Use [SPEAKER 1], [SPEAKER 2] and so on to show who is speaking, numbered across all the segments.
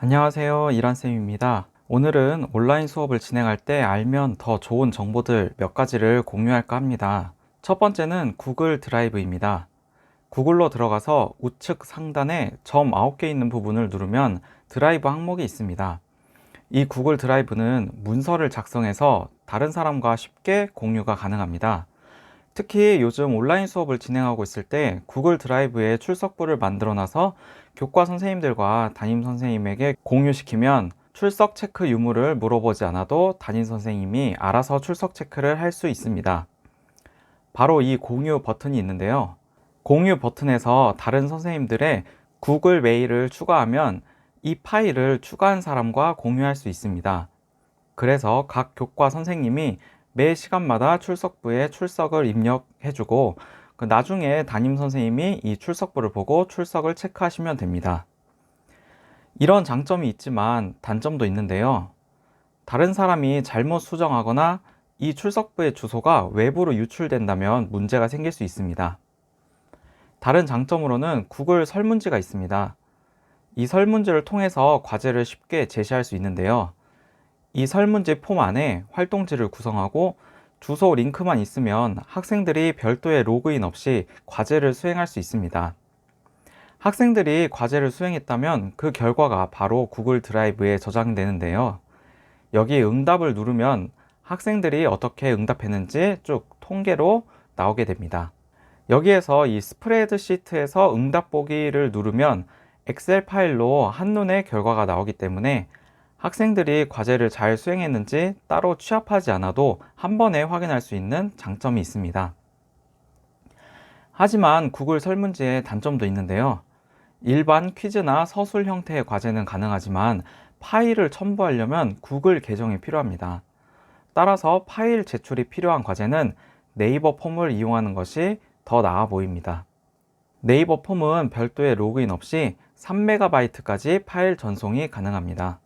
[SPEAKER 1] 안녕하세요. 이란쌤입니다. 오늘은 온라인 수업을 진행할 때 알면 더 좋은 정보들 몇 가지를 공유할까 합니다. 첫 번째는 구글 드라이브입니다. 구글로 들어가서 우측 상단에 점 9개 있는 부분을 누르면 드라이브 항목이 있습니다. 이 구글 드라이브는 문서를 작성해서 다른 사람과 쉽게 공유가 가능합니다. 특히 요즘 온라인 수업을 진행하고 있을 때 구글 드라이브에 출석부를 만들어 놔서 교과 선생님들과 담임 선생님에게 공유시키면 출석 체크 유무를 물어보지 않아도 담임 선생님이 알아서 출석 체크를 할 수 있습니다. 바로 이 공유 버튼이 있는데요. 공유 버튼에서 다른 선생님들의 구글 메일을 추가하면 이 파일을 추가한 사람과 공유할 수 있습니다. 그래서 각 교과 선생님이 매 시간마다 출석부에 출석을 입력해주고 나중에 담임 선생님이 이 출석부를 보고 출석을 체크하시면 됩니다. 이런 장점이 있지만 단점도 있는데요. 다른 사람이 잘못 수정하거나 이 출석부의 주소가 외부로 유출된다면 문제가 생길 수 있습니다. 다른 장점으로는 구글 설문지가 있습니다. 이 설문지를 통해서 과제를 쉽게 제시할 수 있는데요. 이 설문지 폼 안에 활동지를 구성하고 주소 링크만 있으면 학생들이 별도의 로그인 없이 과제를 수행할 수 있습니다. 학생들이 과제를 수행했다면 그 결과가 바로 구글 드라이브에 저장되는데요. 여기 응답을 누르면 학생들이 어떻게 응답했는지 쭉 통계로 나오게 됩니다. 여기에서 이 스프레드 시트에서 응답 보기를 누르면 엑셀 파일로 한눈에 결과가 나오기 때문에 학생들이 과제를 잘 수행했는지 따로 취합하지 않아도 한 번에 확인할 수 있는 장점이 있습니다. 하지만 구글 설문지의 단점도 있는데요. 일반 퀴즈나 서술 형태의 과제는 가능하지만 파일을 첨부하려면 구글 계정이 필요합니다. 따라서 파일 제출이 필요한 과제는 네이버 폼을 이용하는 것이 더 나아 보입니다. 네이버 폼은 별도의 로그인 없이 3MB까지 파일 전송이 가능합니다.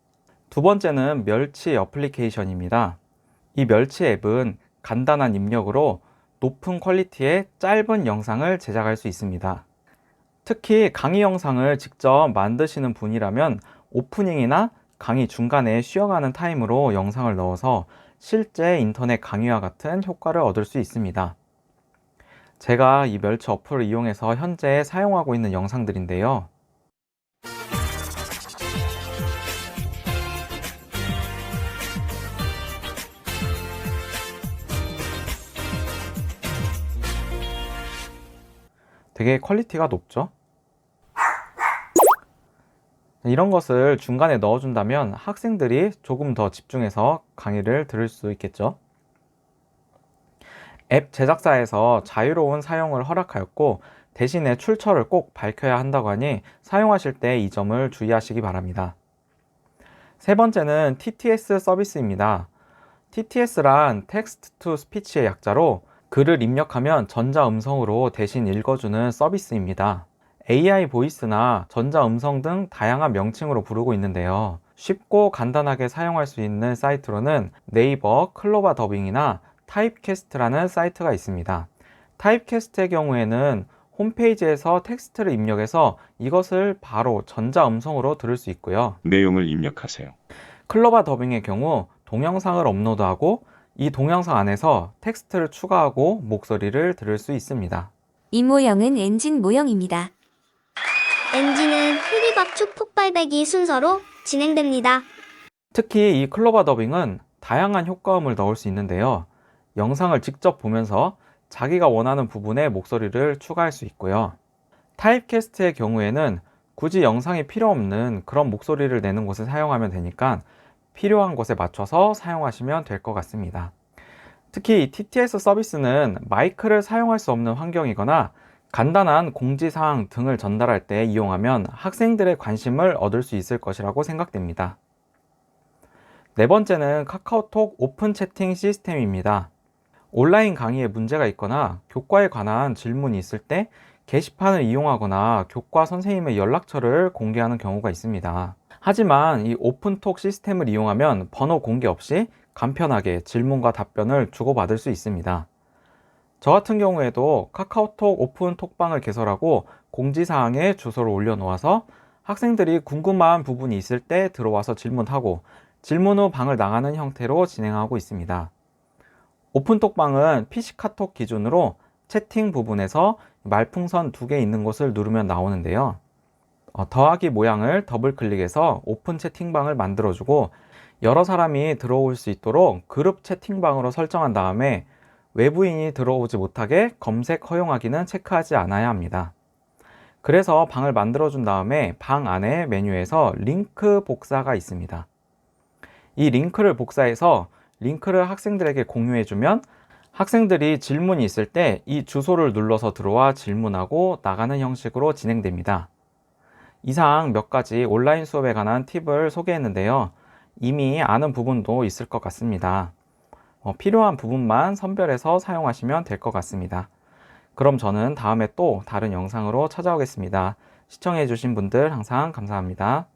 [SPEAKER 1] 두 번째는 멸치 어플리케이션입니다. 이 멸치 앱은 간단한 입력으로 높은 퀄리티의 짧은 영상을 제작할 수 있습니다. 특히 강의 영상을 직접 만드시는 분이라면 오프닝이나 강의 중간에 쉬어가는 타임으로 영상을 넣어서 실제 인터넷 강의와 같은 효과를 얻을 수 있습니다. 제가 이 멸치 어플을 이용해서 현재 사용하고 있는 영상들인데요. 되게 퀄리티가 높죠? 이런 것을 중간에 넣어준다면 학생들이 조금 더 집중해서 강의를 들을 수 있겠죠. 앱 제작사에서 자유로운 사용을 허락하였고 대신에 출처를 꼭 밝혀야 한다고 하니 사용하실 때 이 점을 주의하시기 바랍니다. 세 번째는 TTS 서비스입니다. TTS란 텍스트 투 스피치의 약자로 글을 입력하면 전자음성으로 대신 읽어주는 서비스입니다. AI 보이스나 전자음성 등 다양한 명칭으로 부르고 있는데요. 쉽고 간단하게 사용할 수 있는 사이트로는 네이버 클로바 더빙이나 타입캐스트라는 사이트가 있습니다. 타입캐스트의 경우에는 홈페이지에서 텍스트를 입력해서 이것을 바로 전자음성으로 들을 수 있고요.
[SPEAKER 2] 내용을 입력하세요.
[SPEAKER 1] 클로바 더빙의 경우 동영상을 업로드하고 이 동영상 안에서 텍스트를 추가하고 목소리를 들을 수 있습니다.
[SPEAKER 3] 이 모형은 엔진 모형입니다.
[SPEAKER 4] 엔진은 흐리박축 폭발배기 순서로 진행됩니다.
[SPEAKER 1] 특히 이 클로바 더빙은 다양한 효과음을 넣을 수 있는데요. 영상을 직접 보면서 자기가 원하는 부분에 목소리를 추가할 수 있고요. 타입캐스트의 경우에는 굳이 영상이 필요 없는 그런 목소리를 내는 곳에 사용하면 되니까 필요한 곳에 맞춰서 사용하시면 될 것 같습니다. 특히 이 TTS 서비스는 마이크를 사용할 수 없는 환경이거나 간단한 공지사항 등을 전달할 때 이용하면 학생들의 관심을 얻을 수 있을 것이라고 생각됩니다. 네 번째는 카카오톡 오픈 채팅 시스템입니다. 온라인 강의에 문제가 있거나 교과에 관한 질문이 있을 때 게시판을 이용하거나 교과 선생님의 연락처를 공개하는 경우가 있습니다. 하지만 이 오픈톡 시스템을 이용하면 번호 공개 없이 간편하게 질문과 답변을 주고받을 수 있습니다. 저 같은 경우에도 카카오톡 오픈톡방을 개설하고 공지사항에 주소를 올려놓아서 학생들이 궁금한 부분이 있을 때 들어와서 질문하고 질문 후 방을 나가는 형태로 진행하고 있습니다. 오픈톡방은 PC카톡 기준으로 채팅 부분에서 말풍선 2개 있는 곳을 누르면 나오는데요. 더하기 모양을 더블 클릭해서 오픈 채팅방을 만들어주고 여러 사람이 들어올 수 있도록 그룹 채팅방으로 설정한 다음에 외부인이 들어오지 못하게 검색 허용하기는 체크하지 않아야 합니다. 그래서 방을 만들어준 다음에 방 안에 메뉴에서 링크 복사가 있습니다. 이 링크를 복사해서 링크를 학생들에게 공유해주면 학생들이 질문이 있을 때 이 주소를 눌러서 들어와 질문하고 나가는 형식으로 진행됩니다. 이상 몇 가지 온라인 수업에 관한 팁을 소개했는데요. 이미 아는 부분도 있을 것 같습니다. 필요한 부분만 선별해서 사용하시면 될 것 같습니다. 그럼 저는 다음에 또 다른 영상으로 찾아오겠습니다. 시청해주신 분들 항상 감사합니다.